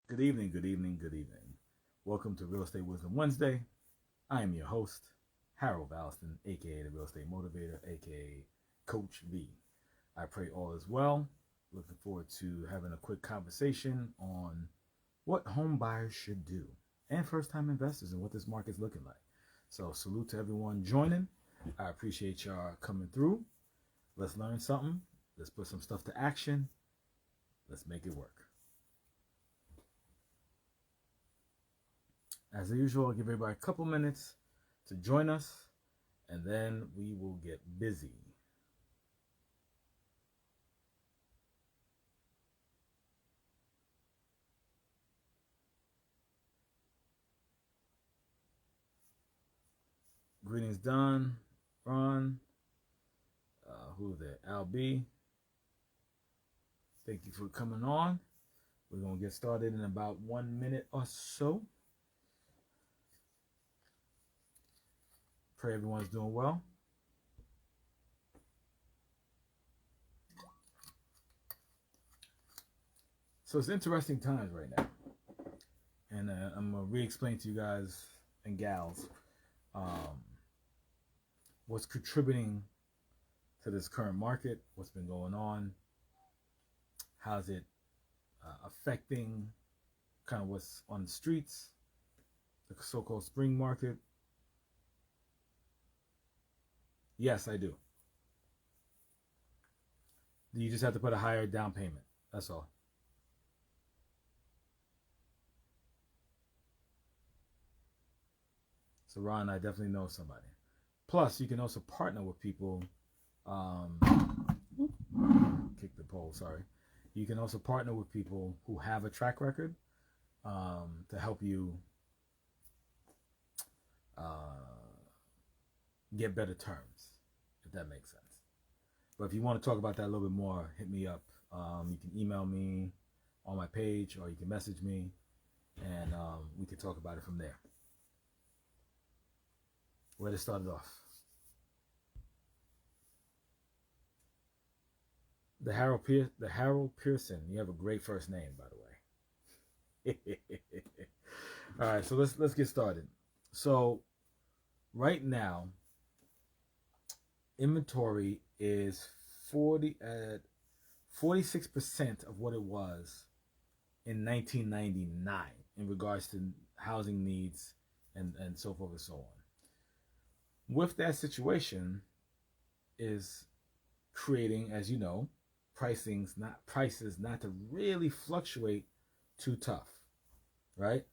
Good evening, good evening, good evening. Welcome to Real Estate Wisdom Wednesday. I am your host, Harold Valston, aka the Real Estate Motivator, aka Coach V. I pray all is well. Looking forward to having a quick conversation on what home buyers should do and first-time investors and what this market's looking like. So salute to everyone joining. I appreciate y'all coming through. Let's learn something. Let's put some stuff to action. Let's make it work. As usual, I'll give everybody a couple minutes to join us, and then we will get busy. Greetings, Don, Ron, who is that? Al B. Thank you for coming on. We're going to get started in about 1 minute or so. Pray everyone's doing well. So it's interesting times right now. And I'm going to re-explain to you guys and gals what's contributing to this current market, what's been going on, how's it affecting kind of what's on the streets, the so-called spring market. Yes, I do. You just have to put a higher down payment. That's all. So Ron, I definitely know somebody. Plus, you can also partner with people. Kick the pole, sorry. You can also partner with people who have a track record to help you get better terms, if that makes sense. But if you want to talk about that a little bit more, hit me up. You can email me on my page, or you can message me, and we can talk about it from there. Where to start it off? The Harold Pearson. You have a great first name, by the way. All right, so let's get started. So right now, inventory is 46% of what it was in 1999 in regards to housing needs and so forth and so on. With that situation is creating, as you know, prices not to really fluctuate too tough, right?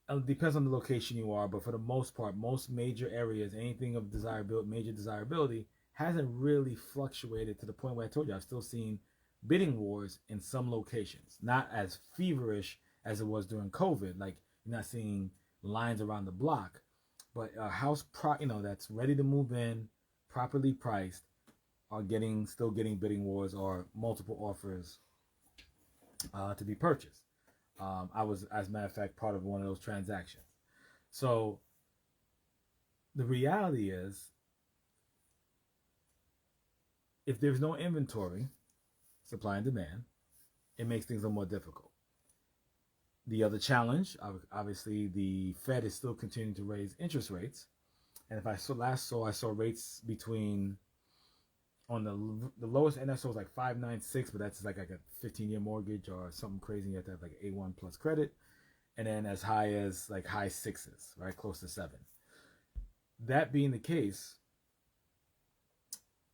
It depends on the location you are, but for the most part, most major areas, anything of major desirability, hasn't really fluctuated to the point where I told you I've still seen bidding wars in some locations. Not as feverish as it was during COVID. Like, you're not seeing lines around the block, but a house that's ready to move in, properly priced, are still getting bidding wars or multiple offers to be purchased. I was, as a matter of fact, part of one of those transactions. So the reality is, if there's no inventory, supply and demand, it makes things a little more difficult. The other challenge, obviously, the Fed is still continuing to raise interest rates. And if I saw rates between, on the lowest end I saw was like 5.96, but that's like a 15-year mortgage or something crazy. You have to have like A1 plus credit. And then as high as like high sixes, right? Close to 7. That being the case,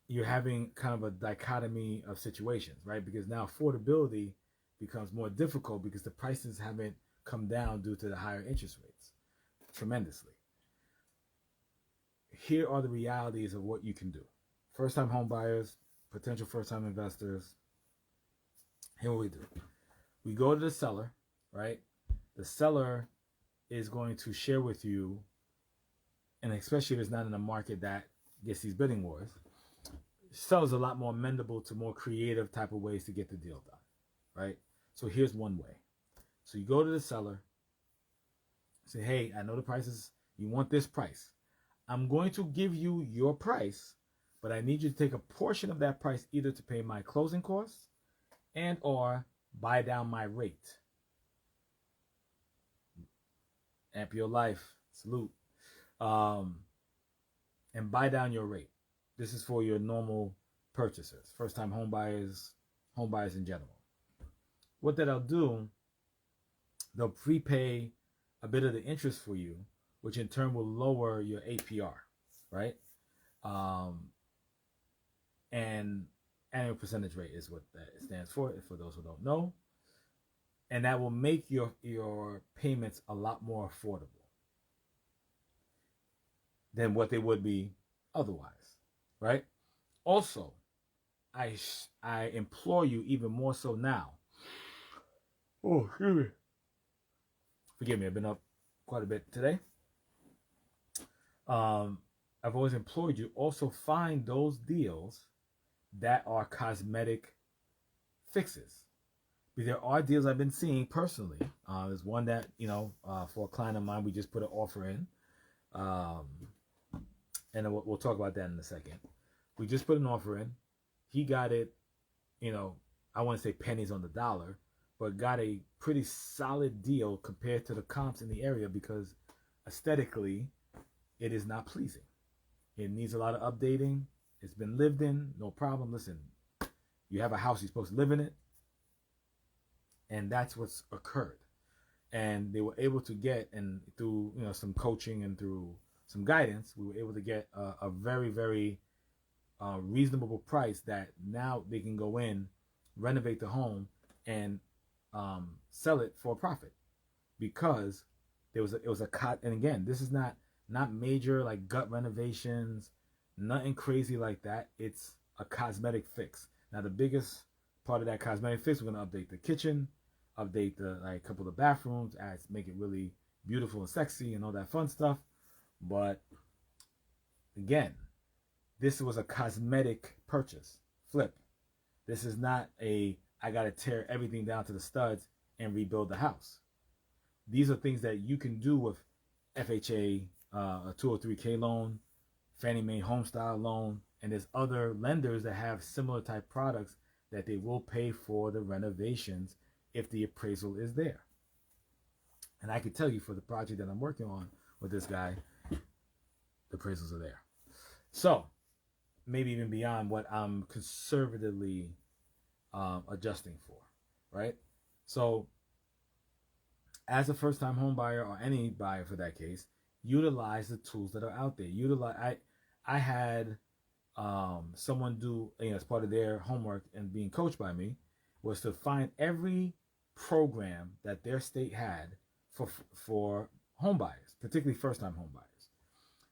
you're having kind of a dichotomy of situations, right? Because now affordability becomes more difficult because the prices haven't come down due to the higher interest rates tremendously. Here are the realities of what you can do. First-time home buyers, potential first-time investors. Here what we do. We go to the seller, right? The seller is going to share with you, and especially if it's not in a market that gets these bidding wars, seller's a lot more amenable to more creative type of ways to get the deal done, right? So here's one way. So you go to the seller, say, hey, I know the prices, you want this price. I'm going to give you your price, but I need you to take a portion of that price either to pay my closing costs and or buy down my rate. Amp your life. Salute. And buy down your rate. This is for your normal purchasers, first-time home buyers in general. What that'll do, they'll prepay a bit of the interest for you, which in turn will lower your APR, right? And annual percentage rate is what that stands for those who don't know. And that will make your payments a lot more affordable than what they would be otherwise, right? Also, I implore you even more so now. Oh, excuse me. Forgive me, I've been up quite a bit today. I've always implored you, also find those deals that are cosmetic fixes. There are deals I've been seeing personally. There's one that, for a client of mine, we just put an offer in. And we'll talk about that in a second. We just put an offer in. He got it, I wouldn't say pennies on the dollar, but got a pretty solid deal compared to the comps in the area because aesthetically, it is not pleasing. It needs a lot of updating. It's been lived in, no problem. Listen, you have a house, you're supposed to live in it. And that's what's occurred. And they were able to get, and through some coaching and through some guidance, we were able to get a very, very reasonable price that now they can go in, renovate the home, and sell it for a profit. Because it was a cut. And again, this is not major like gut renovations, nothing crazy like that. It's a cosmetic fix. Now the biggest part of that cosmetic fix, we're going to update the kitchen, update the couple of the bathrooms, make it really beautiful and sexy and all that fun stuff. But again, this was a cosmetic purchase, flip. This is not I got to tear everything down to the studs and rebuild the house. These are things that you can do with FHA, a 203K loan, Fannie Mae home style loan, and there's other lenders that have similar type products that they will pay for the renovations if the appraisal is there. And I can tell you for the project that I'm working on with this guy, the appraisals are there. So maybe even beyond what I'm conservatively adjusting for, right? So as a first-time home buyer, or any buyer for that case, utilize the tools that are out there. I had someone do, as part of their homework and being coached by me, was to find every program that their state had for home buyers, particularly first-time home buyers.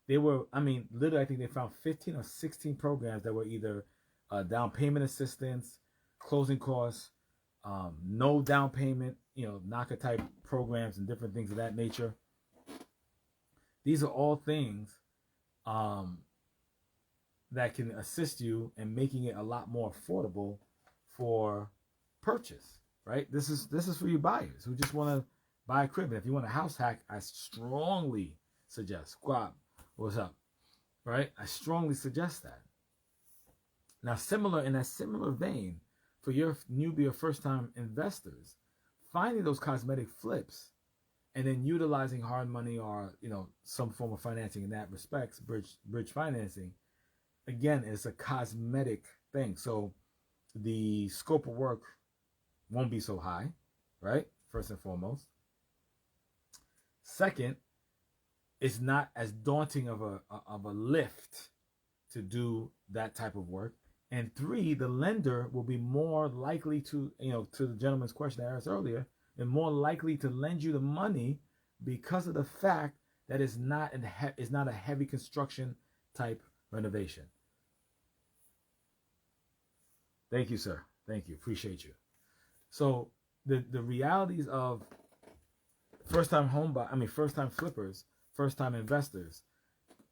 They were, literally, I think they found 15 or 16 programs that were either down payment assistance, closing costs, no down payment, knocker type programs and different things of that nature. These are all things that can assist you in making it a lot more affordable for purchase, right? This is for you buyers who just want to buy a crib. And if you want a house hack, I strongly suggest Squab. What's up? Right? I strongly suggest that. Now, in that similar vein, for your newbie or first-time investors, finding those cosmetic flips and then utilizing hard money or some form of financing in that respect, bridge financing, again, is a cosmetic thing. So the scope of work won't be so high, right? First and foremost. Second, it's not as daunting of a lift to do that type of work. And three, the lender will be more likely to, to the gentleman's question I asked earlier, and more likely to lend you the money because of the fact that it's not a heavy construction type renovation. Thank you, sir. Thank you. Appreciate you. So the realities of first-time flippers, first-time investors,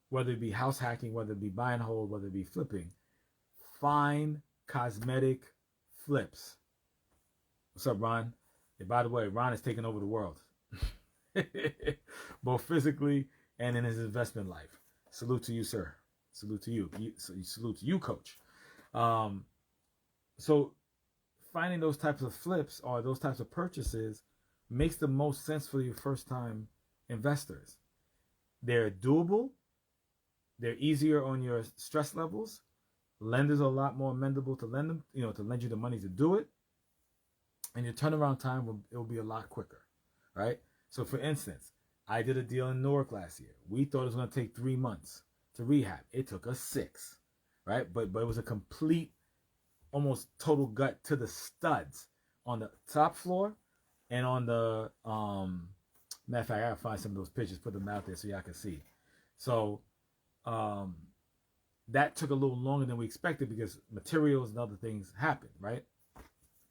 whether it be house hacking, whether it be buy and hold, whether it be flipping, find cosmetic flips. What's up, Ron? And by the way, Ron is taking over the world, both physically and in his investment life. Salute to you, sir. Salute to you. Salute to you, coach. So finding those types of flips or those types of purchases makes the most sense for your first-time investors. They're doable. They're easier on your stress levels. Lenders are a lot more amenable to lend them, to lend you the money to do it. And your turnaround time will be a lot quicker, right? So for instance, I did a deal in Newark last year. We thought it was going to take 3 months to rehab. It took us 6, right? But it was a complete, almost total gut to the studs on the top floor and on the matter of fact, I gotta find some of those pictures, put them out there so y'all can see. So that took a little longer than we expected because materials and other things happened, right?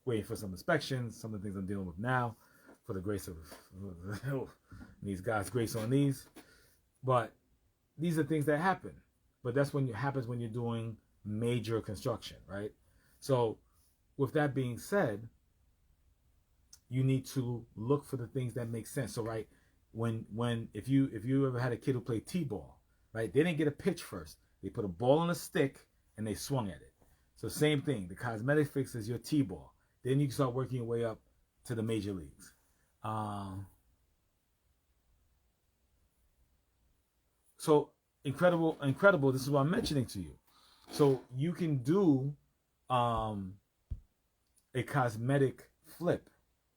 Waiting for some inspections, some of the things I'm dealing with now, for the grace of needs God's grace on these. But these are things that happen. But that's when it happens when you're doing major construction, right? So with that being said, you need to look for the things that make sense. So right, if you ever had a kid who played t-ball, right? They didn't get a pitch first. They put a ball on a stick and they swung at it. So same thing. The cosmetic fix is your t-ball. Then you can start working your way up to the major leagues. So incredible. This is what I'm mentioning to you. So you can do a cosmetic flip,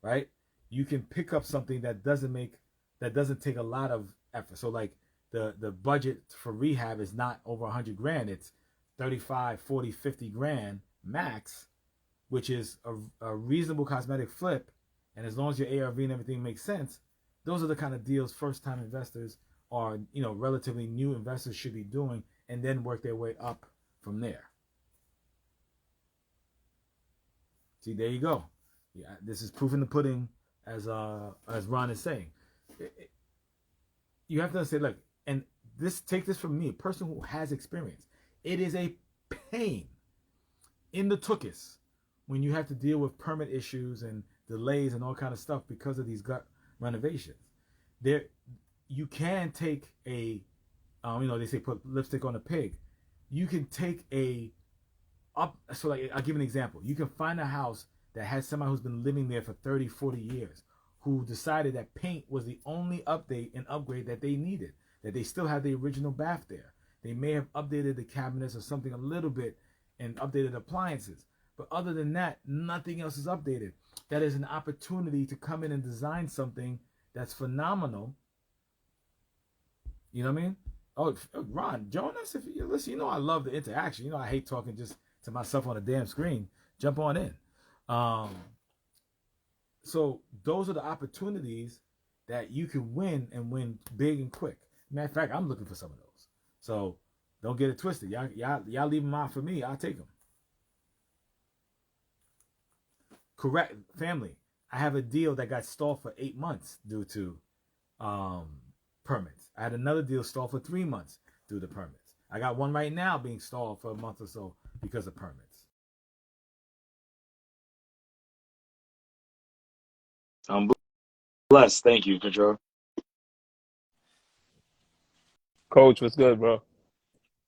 right? You can pick up something that doesn't take a lot of effort. So like the budget for rehab is not over $100,000. It's 35, 40, 50 grand max, which is a reasonable cosmetic flip. And as long as your ARV and everything makes sense, those are the kind of deals first-time investors or relatively new investors should be doing, and then work their way up from there. See, there you go. Yeah, this is proof in the pudding, as Ron is saying. You have to say, look, and take this from me, a person who has experience. It is a pain in the tuchus when you have to deal with permit issues and delays and all kind of stuff because of these gut renovations. You can take they say put lipstick on a pig. You can take so like, I'll give an example. You can find a house that has somebody who's been living there for 30, 40 years, who decided that paint was the only update and upgrade that they needed, that they still have the original bath there. They may have updated the cabinets or something a little bit and updated appliances. But other than that, nothing else is updated. That is an opportunity to come in and design something that's phenomenal. You know what I mean? Oh, Ron, join us if you listen. I love the interaction. I hate talking just to myself on a damn screen. Jump on in. So those are the opportunities that you can win and win big and quick. Matter of fact, I'm looking for some of those. So don't get it twisted. Y'all leave them out for me. I'll take them. Correct, family. I have a deal that got stalled for 8 months due to permits. I had another deal stalled for 3 months due to permits. I got one right now being stalled for a month or so because of permits. I'm blessed. Thank you, Control. Coach, what's good, bro?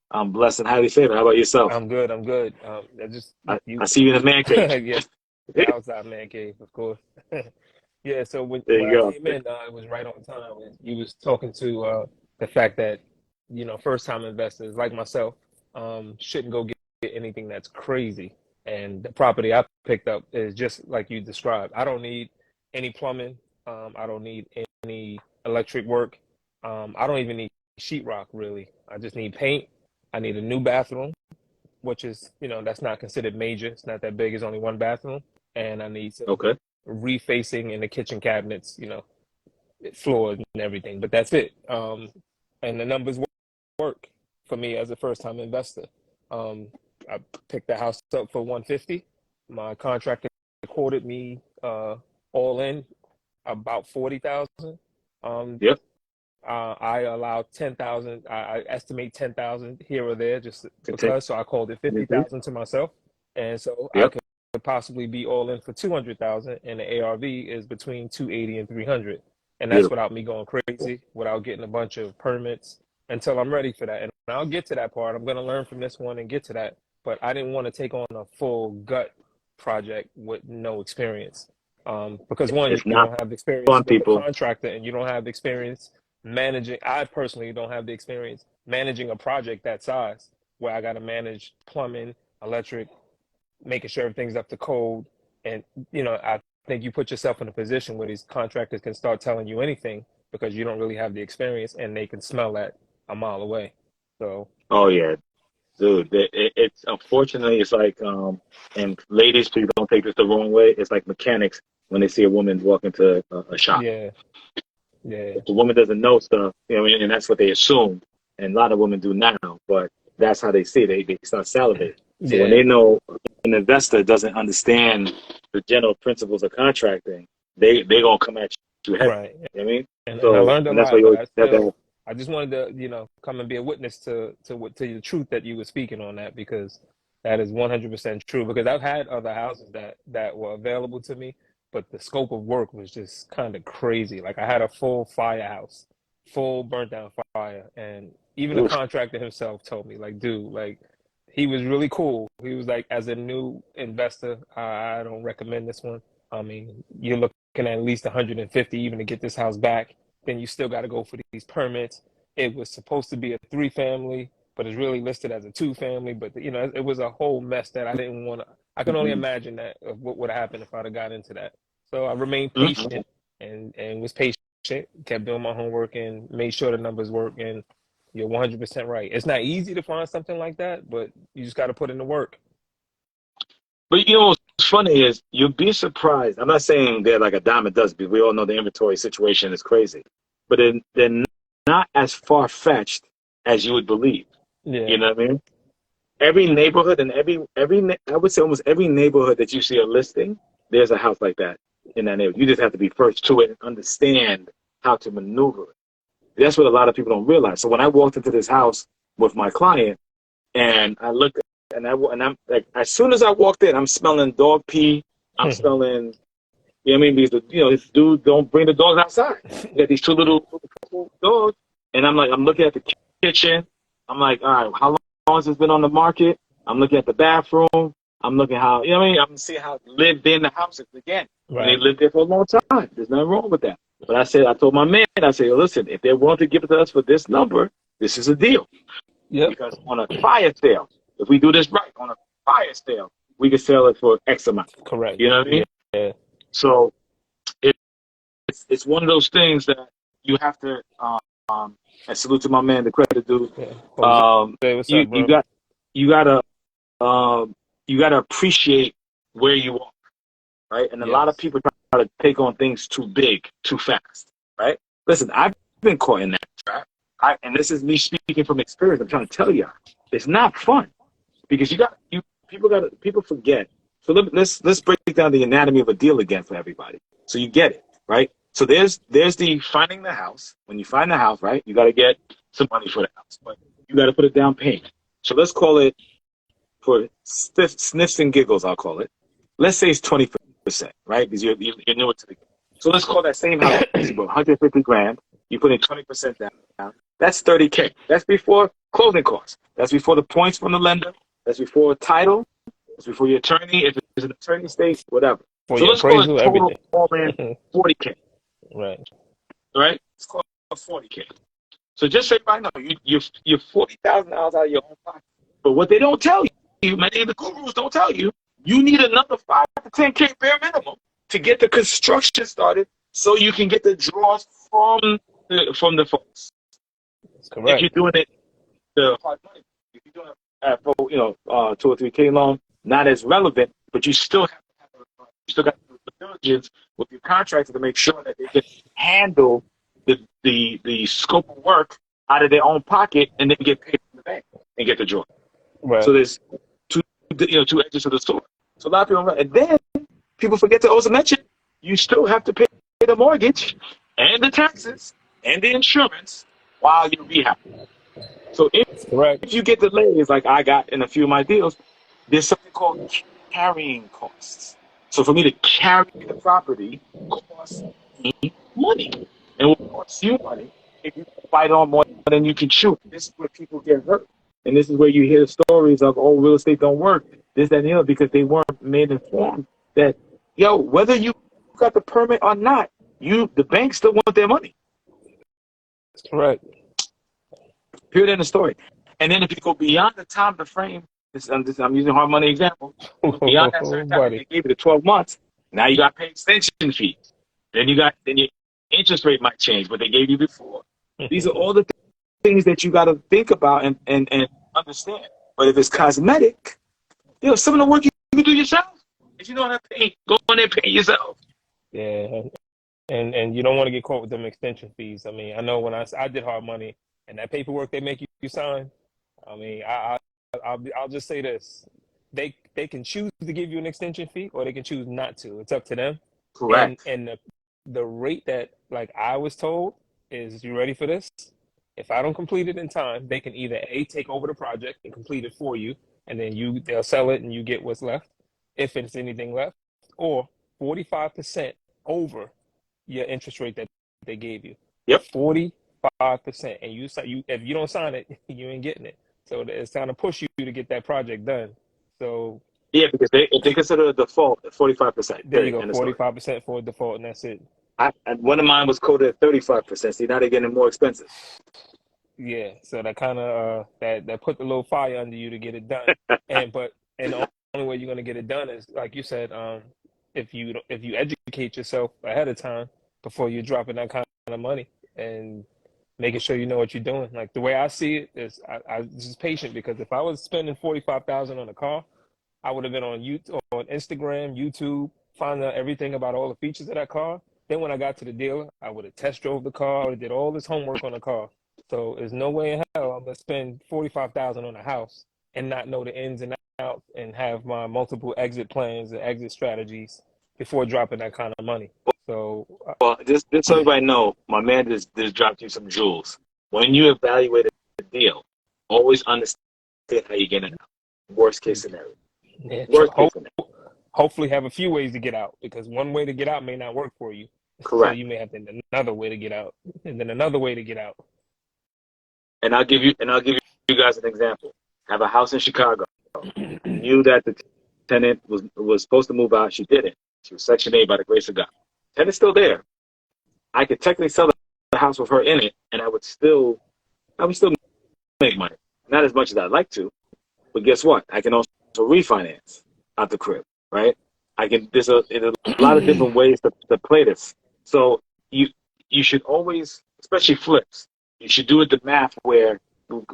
I'm blessed and highly favored. How about yourself? I'm good. I see you in the man cave. Yeah, the outside man cave, of course. Yeah, so when There you I go. came in, it was right on time. And you was talking to the fact that, first time investors like myself shouldn't go get anything that's crazy. And the property I picked up is just like you described. I don't need any plumbing. I don't need any electric work. I don't even need sheetrock, really. I just need paint. I need a new bathroom, which is, that's not considered major. It's not that big. It's only one bathroom. And I need some Okay. refacing in the kitchen cabinets, floors and everything. But that's it. And the numbers work for me as a first-time investor. I picked the house up for $150. My contractor quoted me all in about $40,000. Yep. I allowed 10,000. I estimate 10,000 here or there, just Good because. So I called it 50,000 to myself, and so I Yep. could possibly be all in for 200,000, and the ARV is between 280 and 300, and that's Beautiful. without me going crazy, without getting a bunch of permits until I'm ready for that. And I'll get to that part. I'm going to learn from this one and get to that. But I didn't want to take on a full gut project with no experience. Because one, It's you not don't have experience fun, with a people. contractor, and you don't have experience managing. I personally don't have the experience managing a project that size, where I got to manage plumbing, electric, making sure everything's up to code. And, I think you put yourself in a position where these contractors can start telling you anything because you don't really have the experience, and they can smell that a mile away. So, Oh yeah, dude. It's unfortunately it's like and ladies, please don't take this the wrong way. It's like mechanics when they see a woman walk into a shop. yeah, yeah, If the woman doesn't know stuff, and that's what they assume, and a lot of women do now, but that's how they see it. They start salivating. So when yeah, they know an investor doesn't understand the general principles of contracting, they gonna come at you heavy. right. You know what I mean? And I So, learned a and that's why lot, you but always have that. I just wanted to, come and be a witness to the truth that you were speaking on that, because that is 100% true. Because I've had other houses that were available to me, but the scope of work was just kind of crazy. Like, I had a full firehouse, full burnt down fire, and even the Oof. contractor himself told me, like, dude, like, he was really cool. He was like, as a new investor, I don't recommend this one. I mean, you're looking at least 150 even to get this house back. Then you still got to go for these permits. It was supposed to be a 3-family, but it's really listed as a 2-family. But it was a whole mess that I didn't want to. I can only Mhm. imagine that of what would have happened if I'd have got into that. So I remained Mhm. patient and was patient. Kept doing my homework and made sure the numbers work. And you're 100% right. It's not easy to find something like that, but you just got to put in the work. But what's funny is you'd be surprised. I'm not saying they're like a dime a dozen because we all know the inventory situation is crazy, but they're not as far fetched as you would believe. You Yeah. know what I mean? Every neighborhood and I would say almost every neighborhood that you see a listing, there's a house like that in that neighborhood. You just have to be first to it and understand how to maneuver it. That's what a lot of people don't realize. So when I walked into this house with my client and I looked and I'm like, as soon as I walked in, I'm smelling dog pee. I'm smelling, you know what I mean? Because this dude don't bring the dogs outside. He got these two little dogs, and I'm looking at the kitchen. I'm like, all right, how long has this been on the market? I'm looking at the bathroom. I'm looking how, what I mean? I'm seeing how it lived in the house again, and they Right. lived there for a long time. There's nothing wrong with that. But I told my man, I said, listen, if they're willing to give it to us for this number, this is a deal. Yep. Because on a fire sale, if we do this right, on a fire sale, we can sell it for X amount. Correct. You know what I mean? Yeah. So it's one of those things that you have to. And salute to my man, the credit dude. Yeah. Jose, what's You up, you bro? got you gotta you gotta appreciate where you are, right? And a lot of Yes. people try to take on things too big, too fast, right? Listen, I've been caught in that trap. And this is me speaking from experience. I'm trying to tell you, it's not fun because people forget. So let's break down the anatomy of a deal again for everybody, so you get it, right? So there's the finding the house. When you find the house, right, you got to get some money for the house, but you got to put a down payment. So let's call it, for sniffs and giggles, I'll call it. Let's say it's 20%, right? Because you're newer to the game. So let's call that same house you bought 150 grand. You put in 20% down. That's 30K. That's before closing costs. That's before the points from the lender. That's before title. That's before your attorney, if it's an attorney state, whatever. For So your let's call it appraisal, total everything. all in 40K, Right. right? Let's call it 40K. So just so everybody know, you're $40,000 out of your own pocket. But what they don't tell you, many of the gurus don't tell you, you need another 5 to 10K bare minimum to get the construction started, so you can get the draws from the folks. That's If you're correct. doing it the hard money, if you're doing it at 2 or 3K loan, not as relevant, but you still got to do the diligence with your contractor to make sure that they can handle the scope of work out of their own pocket and then get paid from the bank and get the draw. Right. So there's two edges of the sword. So a lot of people, and then people forget to also mention you still have to pay the mortgage and the taxes and the insurance while you're rehabbing. So That's correct. if you get delays like I got in a few of my deals, there's something called carrying costs. So for me to carry the property costs me money. And what costs you money if you fight on more than you can chew. This is where people get hurt. And this is where you hear stories of, oh, real estate don't work, this, that, and the other, because they weren't made informed that, whether you got the permit or not, the banks still want their money. Correct. Period in the story. And then if you go beyond the time the frame, I'm using hard money example. Beyond that certain time, if Buddy. they gave you the 12 months, now you got to pay extension fee. Then your interest rate might change what they gave you before. These are all the things that you got to think about and understand. But if it's cosmetic, some of the work you can do yourself. If you don't have to pay, go in there and pay yourself. Yeah, and you don't want to get caught with them extension fees. I mean, I know when I did hard money and that paperwork they make you sign. I mean, I'll just say this: they can choose to give you an extension fee, or they can choose not to. It's up to them. And Correct. the rate that like I was told is, you ready for this? If I don't complete it in time, they can either A, take over the project and complete it for you, and then they'll sell it and you get what's left, if it's anything left, or 45% over your interest rate that they gave you. Yep. 45%. And if you don't sign it, you ain't getting it. So it's time to push you to get that project done. So Yeah, because if they consider a default at 45%. there you go, 45% for a default, and that's it. One of mine was quoted at 35%. See, now they're getting more expensive. Yeah, so that kind of that put the little fire under you to get it done. And the only way you're gonna get it done is, like you said, if you educate yourself ahead of time before you're dropping that kind of money, and making sure you know what you're doing. Like the way I see it is, I just patient, because if I was spending 45,000 on a car, I would have been on Instagram, YouTube, finding out everything about all the features of that car. Then when I got to the dealer, I would have test drove the car. I would have did all this homework on the car. So there's no way in hell I'm gonna spend 45,000 on a house and not know the ins and outs and have my multiple exit plans and exit strategies before dropping that kind of money. So Well, just so everybody know, my man just dropped you some jewels. When you evaluate a deal, always understand how you get it out. Worst case scenario. yeah, Worst case scenario. hopefully have a few ways to get out, because one way to get out may not work for you. Correct. So you may have to another way to get out, and then another way to get out. And I'll give you guys an example. Have a house in Chicago. Knew that the tenant was supposed to move out. She didn't. She was Section 8 by the grace of God. Tenant's still there. I could technically sell the house with her in it, and I would still make money. Not as much as I'd like to, but guess what? I can also refinance out the crib, right? There's a lot of different ways to play this. So you should always, especially flips, you should do it the math where,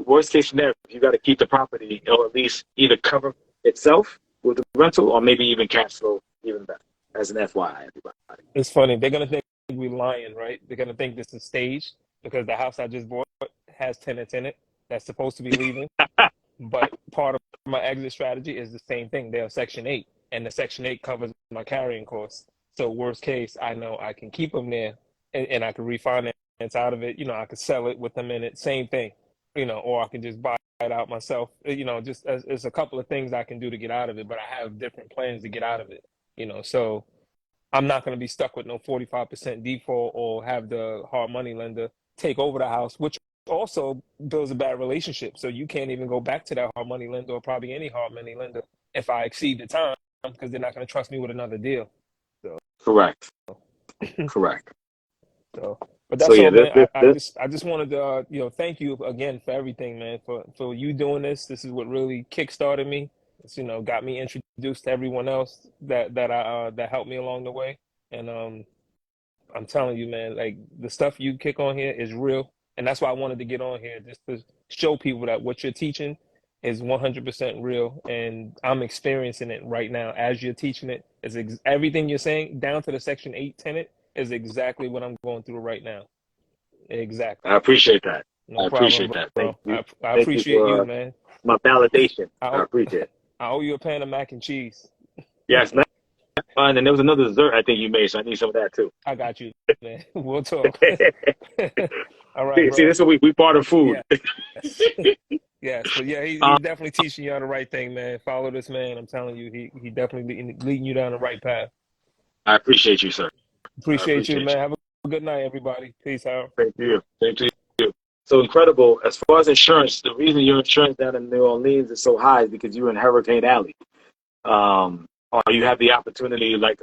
worst case scenario, you got to keep the property, or at least either cover itself with the rental, or maybe even cash flow even better. As an FYI, everybody. It's funny. They're gonna think we're lying, right? They're gonna think this is staged, because the house I just bought has tenants in it that's supposed to be leaving. But part of my exit strategy is the same thing. They're Section 8, and the Section 8 covers my carrying costs. So worst case, I know I can keep them there, and I can refinance out of it. I could sell it with them in it. Same thing, or I can just buy it out myself. Just there's a couple of things I can do to get out of it, but I have different plans to get out of it. So I'm not going to be stuck with no 45% default, or have the hard money lender take over the house, which also builds a bad relationship. So you can't even go back to that hard money lender, or probably any hard money lender, if I exceed the time, because they're not going to trust me with another deal. So Correct. Correct. So, but that's So, yeah, all, man. I just wanted to thank you again for everything, man. For you doing this. This is what really kickstarted me. It's got me introduced to everyone else that helped me along the way. And I'm telling you, man, like the stuff you kick on here is real, and that's why I wanted to get on here, just to show people that what you're teaching is 100% real, and I'm experiencing it right now as you're teaching it. Everything you're saying, down to the Section 8 tenant, is exactly what I'm going through right now. Exactly. I appreciate that. No I problem, appreciate that. bro. Thank you. I Thank you appreciate you, for man. my validation. I appreciate it. I owe you a pan of mac and cheese. Yes, man. And there was another dessert I think you made, so I need some of that too. I got you, man. We'll talk. All right, bro. See, this is what we part of food. Yes. Yes, but yeah, he's definitely teaching you on the right thing, man. Follow this man. I'm telling you, he definitely leading you down the right path. I appreciate you, sir. Appreciate you, man. Have a good night, everybody. Peace out. Thank you. Thank you. So incredible. As far as insurance, the reason your insurance down in New Orleans is so high is because you're in Hurricane Alley. Or you have the opportunity like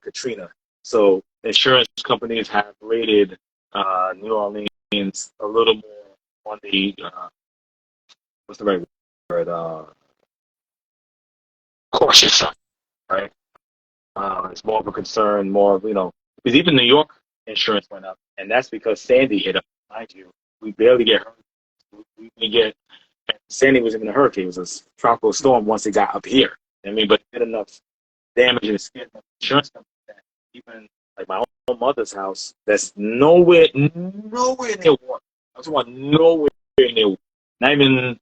Katrina. So insurance companies have rated New Orleans means a little more on the what's the right word? Cautious side, right? It's more of a concern, more of, because even New York insurance went up, and that's because Sandy hit up. Mind you, we barely get hurt. We get Sandy was even a hurricane. It was a tropical storm once it got up here. I mean, but it did enough damage in the skin. Insurance company that even like my own mother's house, that's nowhere near water. I'm talking about nowhere near water. Not even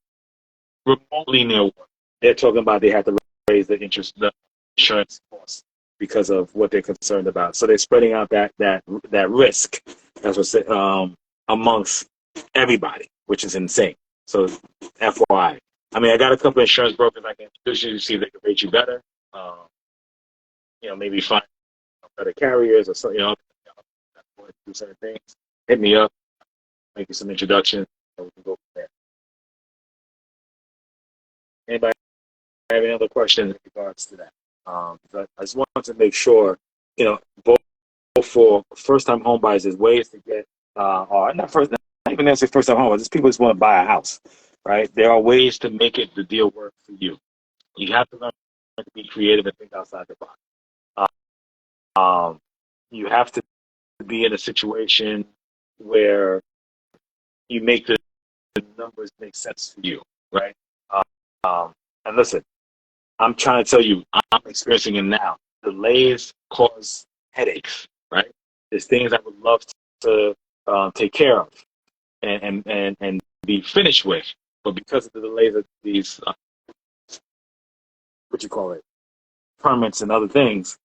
remotely near water. They're talking about they have to raise the insurance costs because of what they're concerned about. So they're spreading out that risk, that's what amongst everybody, which is insane. So FYI. I mean, I got a couple of insurance brokers I can introduce you to see if they can rate you better. Maybe find better carriers or something, do certain things. Hit me up, make you some introductions, and we can go from there. Anybody have any other questions in regards to that? But I just wanted to make sure, both for first-time home buyers, there's ways to get, or not even necessarily first-time home buyers, just people just want to buy a house, right? There are ways to make the deal work for you. You have to learn to be creative and think outside the box. You have to be in a situation where you make the numbers make sense for you, right? And listen, I'm trying to tell you, I'm experiencing it now. Delays cause headaches, right? There's things I would love to take care of and be finished with, but because of the delays of these, permits and other things,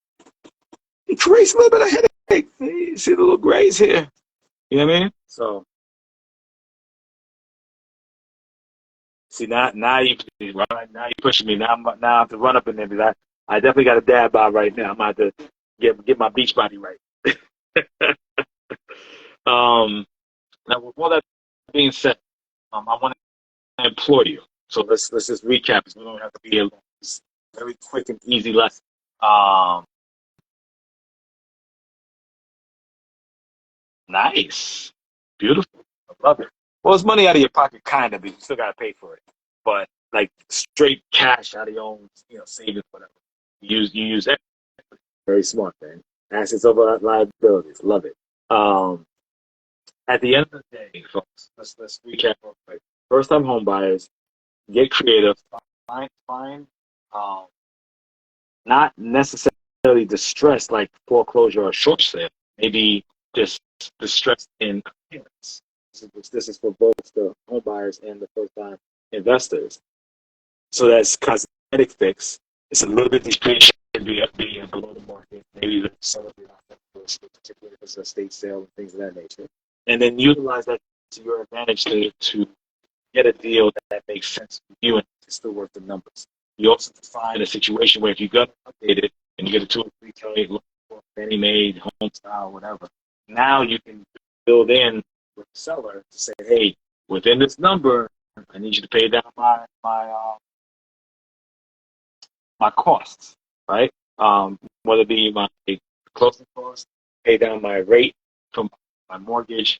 it creates a little bit of headache. You see the little grays here. You know what I mean? So, see now you pushing me. Now I have to run up in there because I definitely got a dad bod right now. I'm about to get my beach body right. Now with all that being said, I want to implore you. So let's just recap because we don't have to be here. It's a very quick and easy lesson. Nice, beautiful, I love it. Well, it's money out of your pocket, kind of, but you still gotta pay for it. But like straight cash out of your own, savings, whatever. You use that. Very smart, man. Assets over liabilities. Love it. At the end of the day, folks, let's recap real quick. First time home buyers, get creative. Find not necessarily distressed like foreclosure or short sale. Maybe just distressed in appearance. This is for both the home buyers and the first time investors. So that's cosmetic fix. It's a little bit depreciated, be below the market. Maybe the seller be not particularly if it's a estate sale and things of that nature. And then utilize that to your advantage to get a deal that makes sense for you and it's still worth the numbers. You also find a situation where if you got updated and you get a 2 or 3K look for Fannie Mae, home style, whatever, now you can build in with the seller to say, hey, within this number, I need you to pay down my costs, right? Whether it be my closing costs, pay down my rate from my mortgage.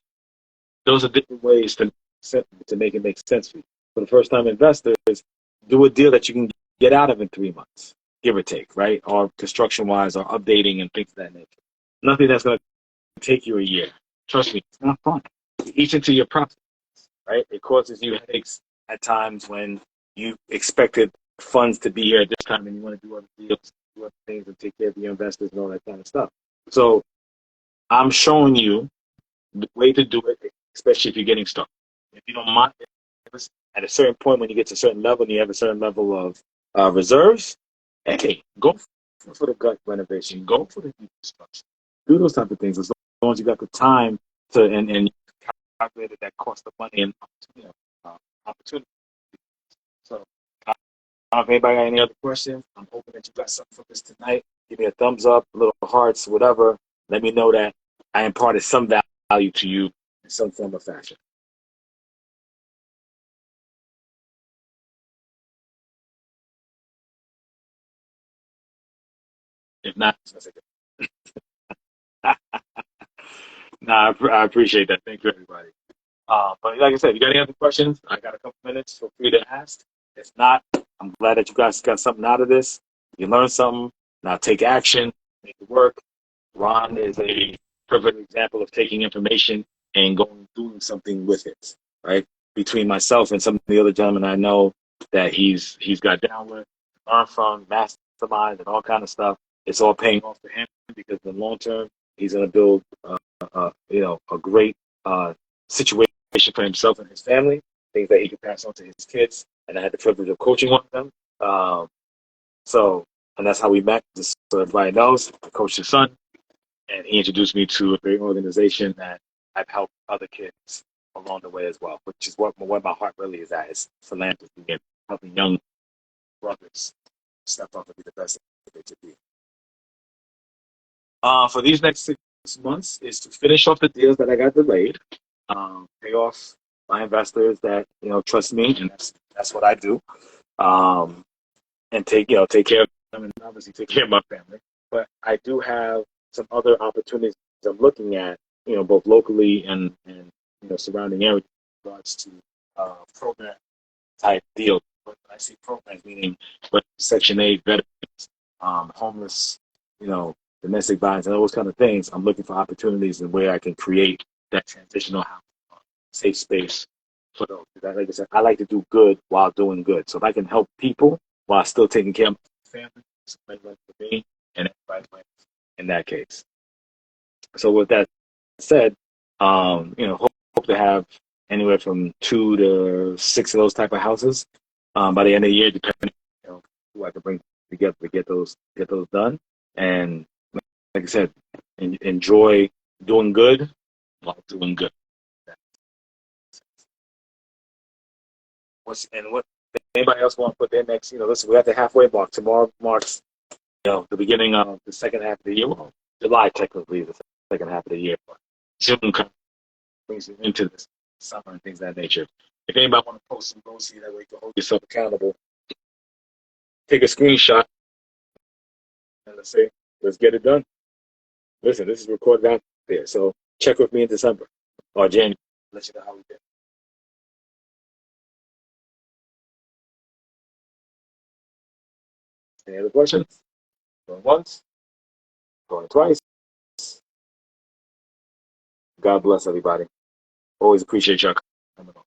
Those are different ways to make it make sense for you. For the first time investors, do a deal that you can get out of in 3 months, give or take, right? Or construction wise or updating and things of that nature. Nothing that's going to take you a year. Trust me, it's not fun. You eat into your process, right? It causes you headaches at times when you expected funds to be here at this time and you want to do other deals, do other things and take care of your investors and all that kind of stuff. So I'm showing you the way to do it, especially if you're getting started. If you don't mind, at a certain point when you get to a certain level and you have a certain level of reserves, hey, go for the gut renovation, go for the construction, do those type of things as long as you got the time to and calculated that cost of money and opportunity. So, I don't know if anybody got any other questions. I'm hoping that you got something from this tonight. Give me a thumbs up, a little hearts, whatever. Let me know that I imparted some value to you in some form or fashion. If not, nah, I appreciate that. Thank you, everybody. But like I said, you got any other questions? I got a couple minutes. Feel free to ask. If not, I'm glad that you guys got something out of this. You learned something. Now take action, make it work. Ron is a perfect example of taking information and going doing something with it. Right between myself and some of the other gentlemen I know that he's got down with, learned from, mastermind, and all kind of stuff. It's all paying off for him because in the long term, he's going to build, a great situation for himself and his family. Things that he can pass on to his kids, and I had the privilege of coaching one of them. So, and that's how we met. Just so everybody knows, I coached his son, and he introduced me to a great organization that I've helped other kids along the way as well, which is what my heart really is at, is philanthropy and helping young brothers step up and be the best that they could be. For these next 6 months is to finish off the deals that I got delayed, pay off my investors that trust me, and that's what I do, and take care of them, and obviously take care of my family. But I do have some other opportunities I'm looking at, both locally and surrounding areas in regards to program type deals. But I see programs meaning Section 8 veterans, homeless, domestic violence, and those kind of things. I'm looking for opportunities and where I can create that transitional house, safe space for those. Like I said, I like to do good while doing good. So if I can help people while still taking care of my family, it's a win-win for me and everybody wins in that case. So with that said, hope to have anywhere from 2 to 6 of those type of houses by the end of the year, depending who I can bring together to get those done. And like I said, enjoy doing good while doing good. What anybody else want to put their next? Listen, we're at the halfway mark. Tomorrow marks the beginning of the second half of the year. Well, July technically is the second half of the year, but June brings you into this summer and things of that nature. If anybody want to post some goals here, that way you can hold yourself accountable. Take a screenshot and let's get it done. Listen, this is recorded out there, so check with me in December or January. Let you know how we did. Any other questions? Going once, going twice. God bless everybody. Always appreciate y'all coming on.